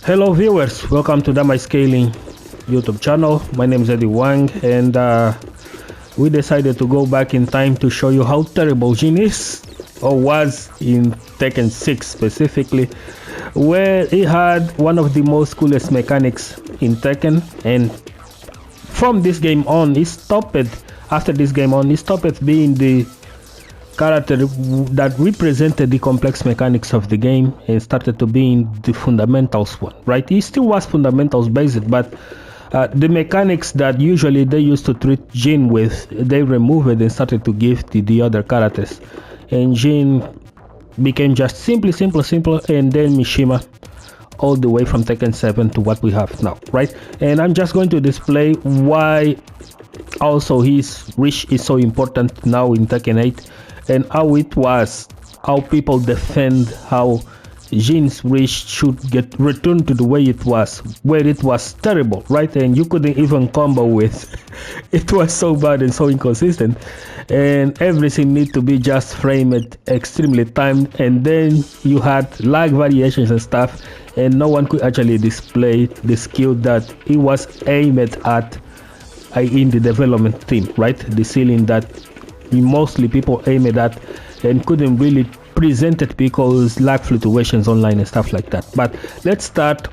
Hello viewers, welcome to My Scaling YouTube channel. My name is Eddie Wang, and we decided to go back in time to show you how terrible Jin is, or was, in Tekken 6 specifically, where he had one of the most coolest mechanics in Tekken. And from this game on, after this game on, he stopped being the character that represented the complex mechanics of the game and started to be in the fundamentals one, right? He still was fundamentals based, but the mechanics that usually they used to treat Jin with, they removed it and started to give to the other characters, and Jin became just simple, and then Mishima, all the way from Tekken 7 to what we have now, right? And I'm just going to display why also his reach is so important now in Tekken 8, and how people defend how Jin's reach should get returned to the way it was, where it was terrible, right? And you couldn't even combo with it. Was so bad and so inconsistent, and everything need to be just framed extremely timed, and then you had lag variations and stuff, and no one could actually display the skill that it was aimed at in the development team, right? The ceiling that mostly people aimed at and couldn't really present it because lag fluctuations online and stuff like that. But let's start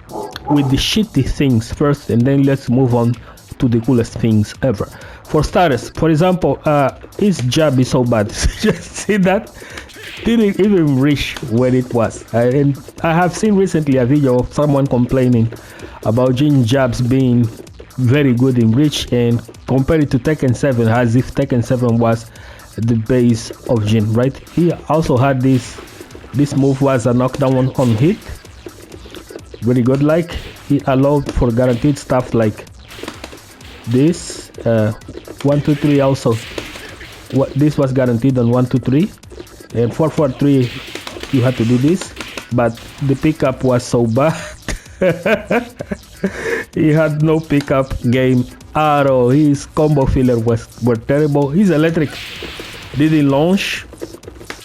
with the shitty things first, and then let's move on to the coolest things ever. For starters, for example, his jab is so bad. Just see that? Didn't even reach where it was. And I have seen recently a video of someone complaining about Jin jabs being very good in reach and compare it to Tekken 7 as if Tekken 7 was the base of Jin, right? He also had this move was a knockdown on hit, very good. Like, he allowed for guaranteed stuff like this 1 2 3. Also this was guaranteed on 1 2 3, and 4 4 3 you had to do this, but the pickup was so bad. He had no pickup game at all. His combo filler were terrible. His electric didn't launch,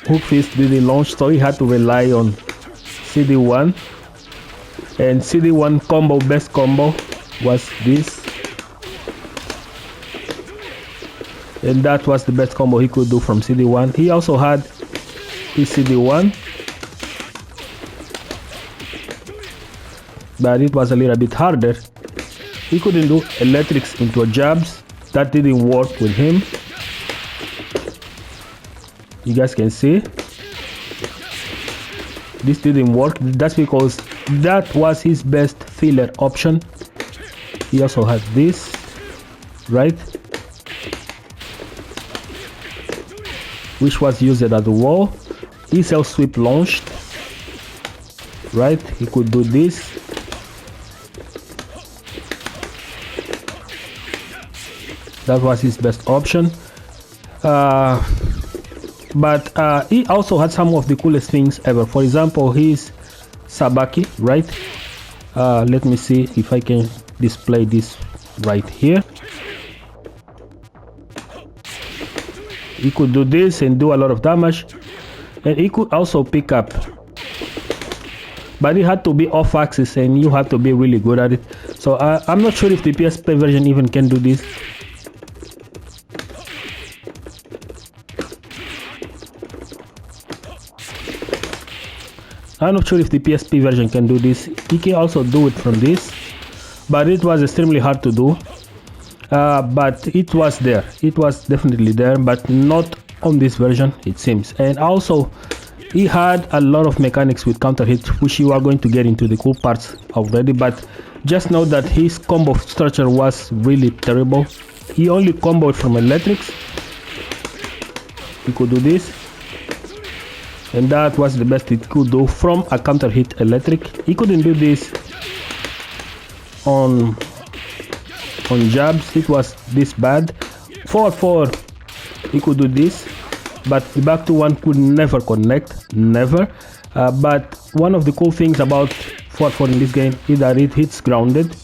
hook fist didn't launch, so he had to rely on CD1, and CD1 combo, best combo was this, and that was the best combo he could do from CD1. He also had his CD1, but it was a little bit harder. He couldn't do electrics into jabs. That didn't work with him. You guys can see this didn't work. That's because that was his best filler option. He also had this, right, which was used at the wall. His L sweep launched, right? He could do this. That was his best option. But he also had some of the coolest things ever. For example, his Sabaki, right? Let me see if I can display this right here. He could do this and do a lot of damage, and he could also pick up, but he had to be off axis, and you had to be really good at it. So I'm not sure if the PSP version even can do this. I'm not sure if the PSP version can do this. He can also do it from this, but it was extremely hard to do. But it was there. It was definitely there, but not on this version, it seems. And also, he had a lot of mechanics with counter hit, which you are going to get into the cool parts already. But just know that his combo structure was really terrible. He only comboed from electrics. He could do this, and that was the best it could do from a counter hit electric. He couldn't do this on jabs. It was this bad. 4-4 he could do this, but the back to one could never connect, never. But one of the cool things about 4-4 in this game is that it hits grounded.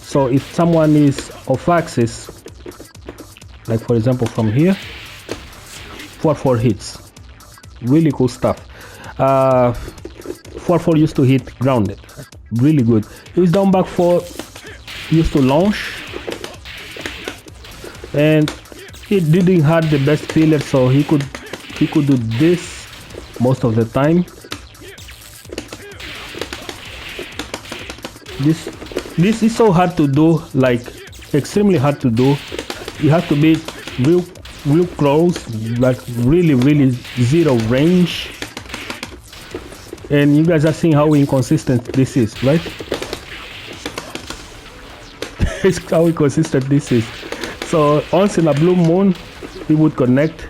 So if someone is off axis, like for example from here, 4-4 hits. Really cool stuff. 4-4 used to hit grounded. really good. His down back 4 used to launch, and it didn't have the best filler, so he could do this most of the time. This is so hard to do, like extremely hard to do. You have to be real close, like really zero range. And you guys are seeing how inconsistent this is, right? It's how inconsistent this is. So once in a blue moon, he would connect.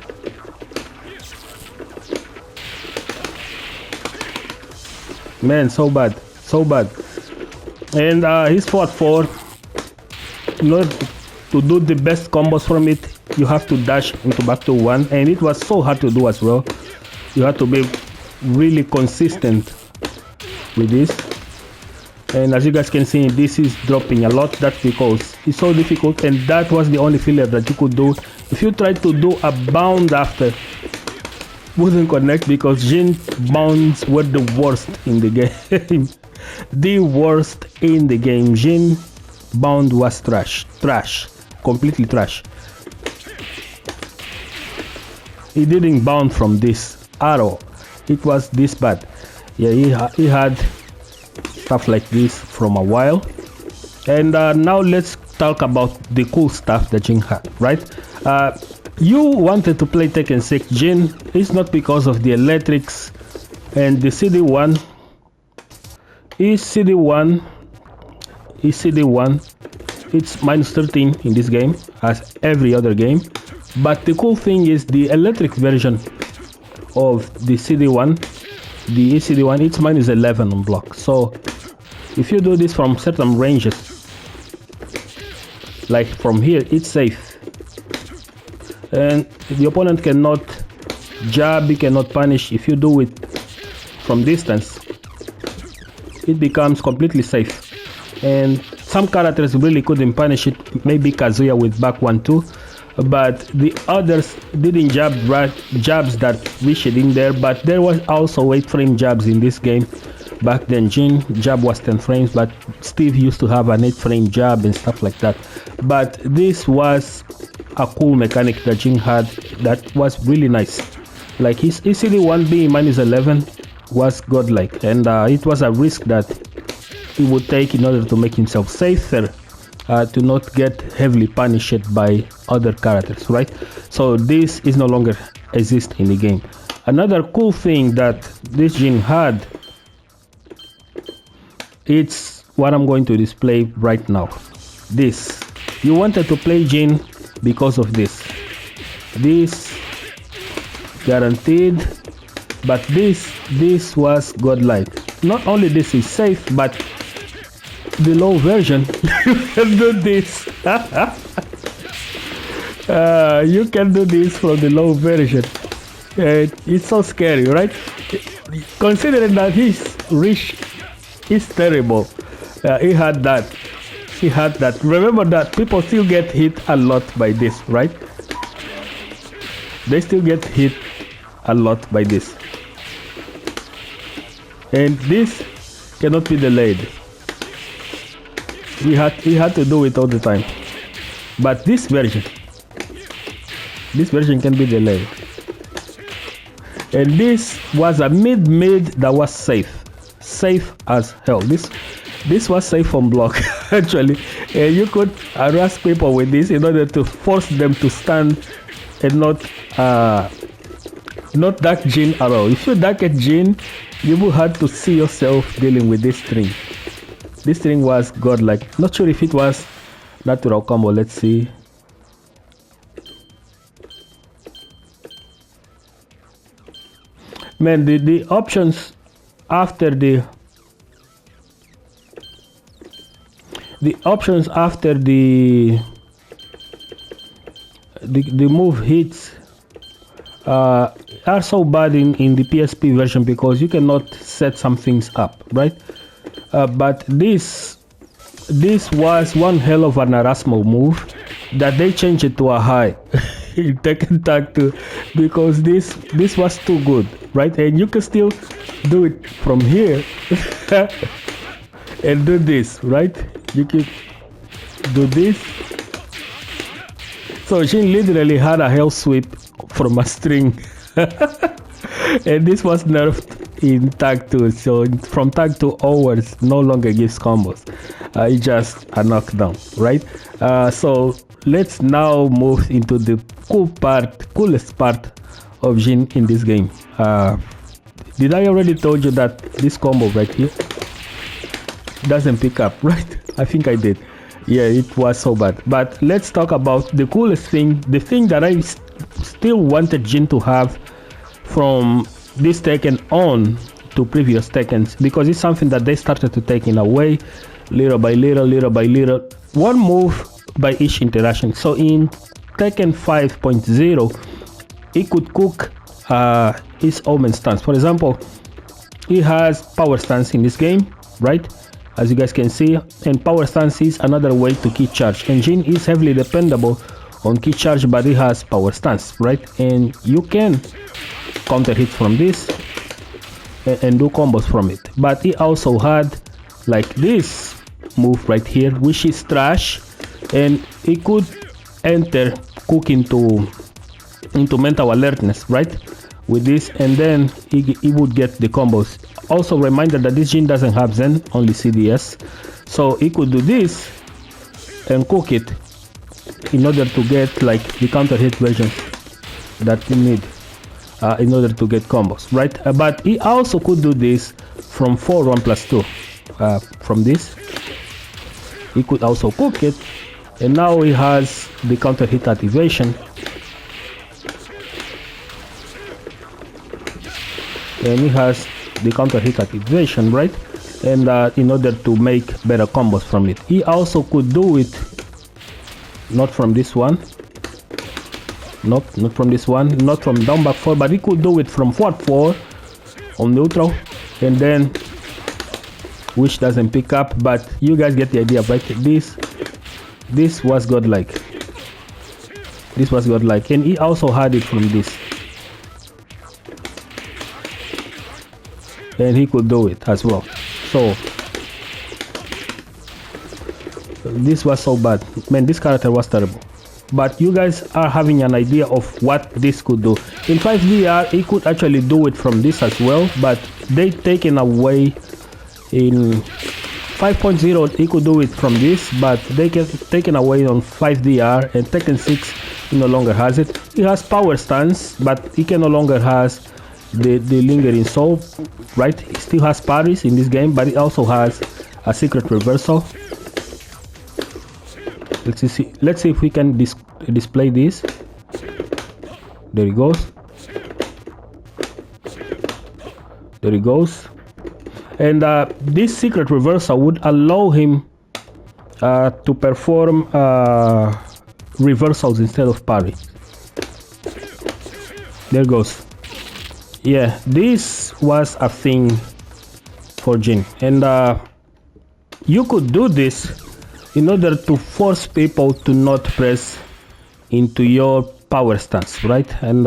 Man, so bad. And he's 4-4. In order to do the best combos from it, you have to dash into back to 1, and it was so hard to do as well. You have to be really consistent with this. And as you guys can see, this is dropping a lot. That's because it's so difficult, and that was the only filler that you could do. If you try to do a bound after, wouldn't connect, because Jin bounds were the worst in the game. The worst in the game. Jin bound was trash, completely trash. He didn't bound from this at all. It was this bad. Yeah, he had stuff like this from a while. And now let's talk about the cool stuff that Jin had, right? You wanted to play Tekken 6 Jin. It's not because of the electrics and the CD1. Is CD1. It's minus 13 in this game, as every other game. But the cool thing is the electric version of the CD1, the ECD1, it's minus 11 on block. So if you do this from certain ranges, like from here, it's safe. And the opponent cannot jab, he cannot punish. If you do it from distance, it becomes completely safe. And some characters really couldn't punish it, maybe Kazuya with back 1-2, but the others didn't jabs that reached in there. But there was also 8-frame jabs in this game. Back then Jin jab was 10 frames, but Steve used to have an 8-frame jab and stuff like that. But this was a cool mechanic that Jin had that was really nice. Like his ECD1 being minus 11 was godlike, and it was a risk that he would take in order to make himself safer, to not get heavily punished by other characters, right? So this is no longer exist in the game. Another cool thing that this Jin had, it's what I'm going to display right now. This, you wanted to play Jin because of this guaranteed. But this was godlike. Not only this is safe, but the low version, you can do this. You can do this from the low version. It's so scary, right? Considering that his reach is terrible. He had that. Remember that people still get hit a lot by this, right? They still get hit a lot by this. And this cannot be delayed. He had to do it all the time. But this version can be delayed. And this was a mid that was safe as hell. This was safe on block actually. And you could harass people with this in order to force them to stand and not duck Jin at all. If you duck at Jin, you will have to see yourself dealing with this string. This string was godlike. Not sure if it was natural combo. Let's see. Man, the options after the move hits are so bad in the PSP version, because you cannot set some things up, right? But this was one hell of an Erasmo move that they changed it to a high in Tekken Tag 2, because this was too good, right? And you can still do it from here. and do this, right? You can do this. So Jin literally had a hell sweep from a string. And this was nerfed in tag 2, so from tag 2 onwards no longer gives combos. It's just a knockdown, right? So let's now move into the coolest part of Jin in this game. Did I already told you that this combo right here doesn't pick up, right? I think I did. Yeah, it was so bad. But let's talk about the coolest thing, the thing that I still wanted Jin to have from this Tekken on to previous Tekkens, because it's something that they started to take in away little by little, one move by each interaction. So in Tekken 5.0, he could cook his Omen stance. For example, he has power stance in this game, right? As you guys can see, and power stance is another way to key charge. And Jin is heavily dependable on key charge, but he has power stance, right? And you can counter hit from this and do combos from it. But he also had like this move right here, which is trash, and he could enter cook into mental alertness, right, with this, and then he would get the combos. Also reminder that this Jin doesn't have Zen, only CDS, so he could do this and cook it in order to get like the counter hit version that you need in order to get combos, right? But he also could do this from 4-1+2. From this he could also cook it, and now he has the counter hit activation, and he has the counter hit activation, right? And in order to make better combos from it, he also could do it not from this one, not from this one, not from down back 4, but he could do it from forward 4 on neutral, and then which doesn't pick up, but you guys get the idea, right? This was godlike. This was godlike, and he also had it from this, and he could do it as well. So this was so bad, man. This character was terrible, but you guys are having an idea of what this could do. In 5DR he could actually do it from this as well, but they taken away. In 5.0 he could do it from this, but they get taken away on 5DR, and Tekken 6 he no longer has it. He has power stance, but he can no longer has the lingering soul, right? He still has parries in this game, but he also has a secret reversal. Let's see if we can display this. There he goes. There he goes. And this secret reversal would allow him to perform reversals instead of parry. There goes. Yeah, this was a thing for Jin, and you could do this in order to force people to not press into your power stance, right? And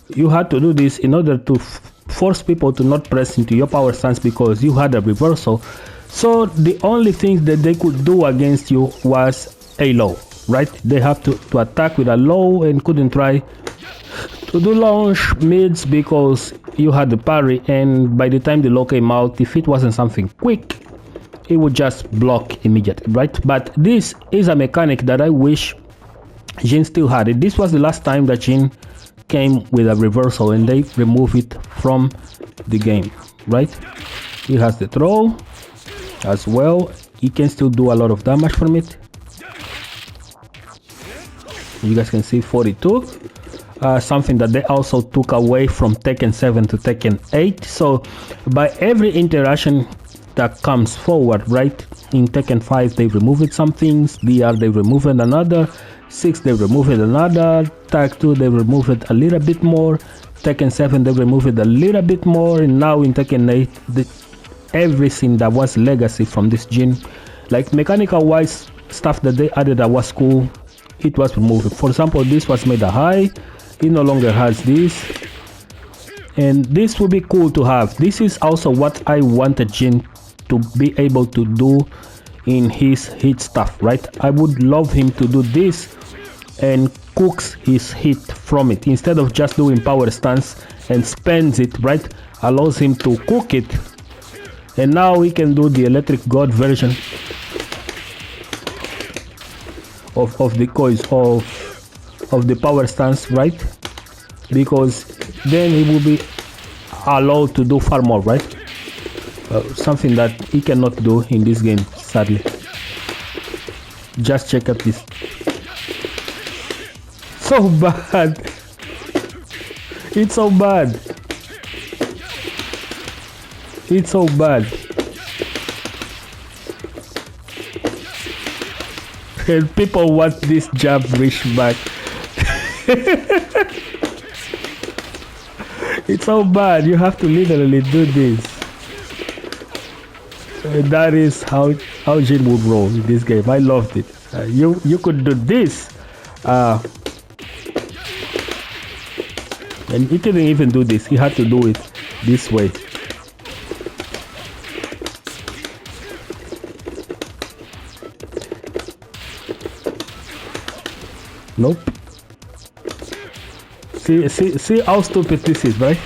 you had to do this in order to force people to not press into your power stance, because you had a reversal. So the only thing that they could do against you was a low, right? They have to attack with a low and couldn't try to do launch mids because you had the parry, and by the time the low came out, if it wasn't something quick, it would just block immediately, right? But this is a mechanic that I wish Jin still had it. This was the last time that Jin came with a reversal, and they remove it from the game, right? He has the throw as well. He can still do a lot of damage from it. You guys can see 42, something that they also took away from Tekken 7 to Tekken 8. So by every interaction that comes forward, right? In Tekken 5 they removed some things, DR they removed another, 6 they removed another, Tag 2 they removed it a little bit more, Tekken 7 they removed it a little bit more, and now in Tekken 8 everything that was legacy from this Jin, like mechanical wise stuff that they added that was cool, it was removed. For example, this was made a high, he no longer has this, and this will be cool to have. This is also what I wanted Jin to be able to do in his hit stuff, right? I would love him to do this and cooks his hit from it instead of just doing power stance and spends it, right? Allows him to cook it, and now we can do the electric god version of the coils of the power stance, right? Because then he will be allowed to do far more, right? Something that he cannot do in this game, sadly. Just check out this. So bad. It's so bad. It's so bad. And people want this jab reach back. It's so bad. You have to literally do this. And that is how Jin would roll in this game. I loved it. You could do this. And he couldn't even do this. He had to do it this way. Nope. See how stupid this is, right?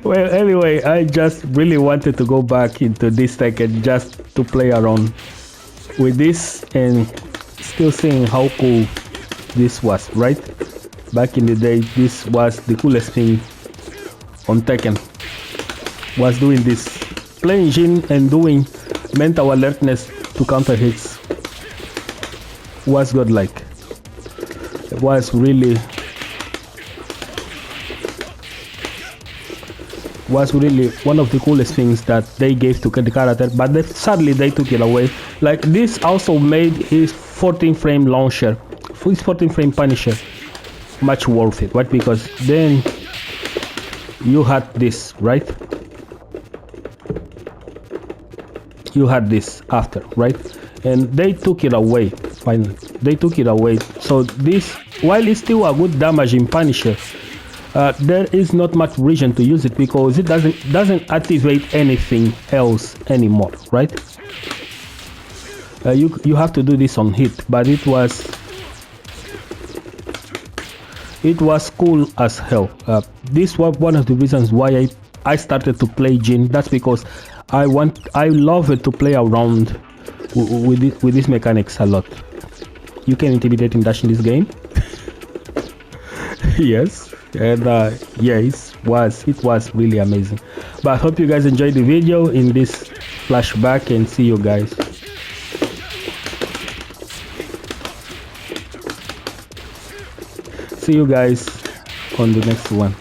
Well, anyway, I just really wanted to go back into this Tekken just to play around with this and still seeing how cool this was, right? Back in the day, this was the coolest thing on Tekken. Was doing this, playing Jin and doing mental alertness to counter hits was godlike. It was really one of the coolest things that they gave to the character, but sadly they took it away. Like, this also made his 14 frame launcher, his 14 frame Punisher much worth it, right? Because then you had this, right? You had this after, right? And they took it away. Finally, they took it away. So this, while it's still a good damage in Punisher, there is not much reason to use it because it doesn't activate anything else anymore, right? You have to do this on hit, but it was cool as hell. This was one of the reasons why I started to play Jin. That's because I love it to play around with these mechanics a lot. You can intimidate and dash in this game. Yes, and yeah, it was really amazing. But I hope you guys enjoyed the video in this flashback, and see you guys. See you guys on the next one.